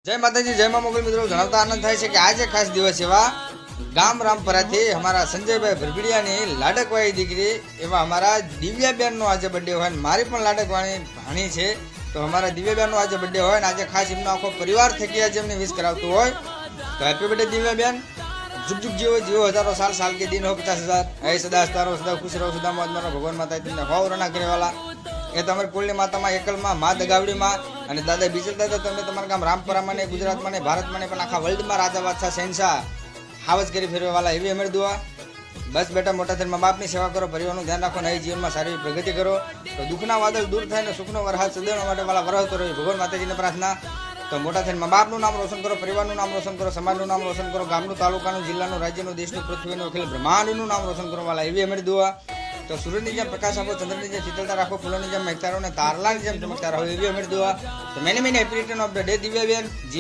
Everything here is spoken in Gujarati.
જય માતાજી જય મા મોગલ મિત્રો જણાવતા આનંદ થાય છે કે આજે ખાસ દિવસ એવા ગામ રામપરાથી અમારા સંજયભાઈ ભરભડિયાની લાડકવાળી દીકરી એવા અમારા દિવ્યાબેનનો આજે બર્થડે હોય ને મારી પણ લાડકવાળી ભાણી છે તો અમારા દિવ્યાબેનનો આજે બર્થડે હોય ને આજે ખાસ એમનો આખો પરિવાર થકી આજે એમને વિશ કરાવતું હોય તો હેપી બર્થડે દિવ્યાબેન जुग जुग जीवो जीवो हजारों साल साल के दिन हो 50,000 ऐसे सदा तारो सदा खुश रहो सदा मौज मारो भगवान माता तुमने भावना करे वाला એ તમારી કુળની માતામાં એકલમાં મા દગાવડીમાં અને દાદા બીજલ દાદા તમે તમારા ગામ રામપરામાં ને ગુજરાતમાં ને ભારતમાં ને પણ આખા વર્લ્ડમાં રાજા બાદશાહ શહેનશાહ હાવજ કરી ફેરવા વાળા એવી અમારી દુઆ બસ બેટા મોટા થઈને મા બાપની સેવા કરો પરિવારનું ધ્યાન રાખો ને જીવનમાં સારી પ્રગતિ કરો તો દુઃખના વાદળ દૂર થાય ને સુખનો વરસાદ સદૈવ માટે વાળા વરસતો રહે ભગવાન માતાજીને પ્રાર્થના તો મોટા થઈને મા બાપનું નામ રોશન કરો પરિવારનું નામ રોશન કરો સમાજનું નામ રોશન કરો ગામનું તાલુકાનું જિલ્લાનું રાજ્યનું દેશનું પૃથ્વીનું અખિલ બ્રહ્માંડનું નામ રોશન કરવા વાળા એવી અમારી દુઆ તો સૂર્યની જેમ પ્રકાશ આપો ચંદ્રની જેમ શીતળતા રાખો ફૂલોની જેમ મહેકતા રહો ને તારલાની જેમ ચમકતા રહો એવી અમારી દુઆ તો many happy return of the day Divyaben.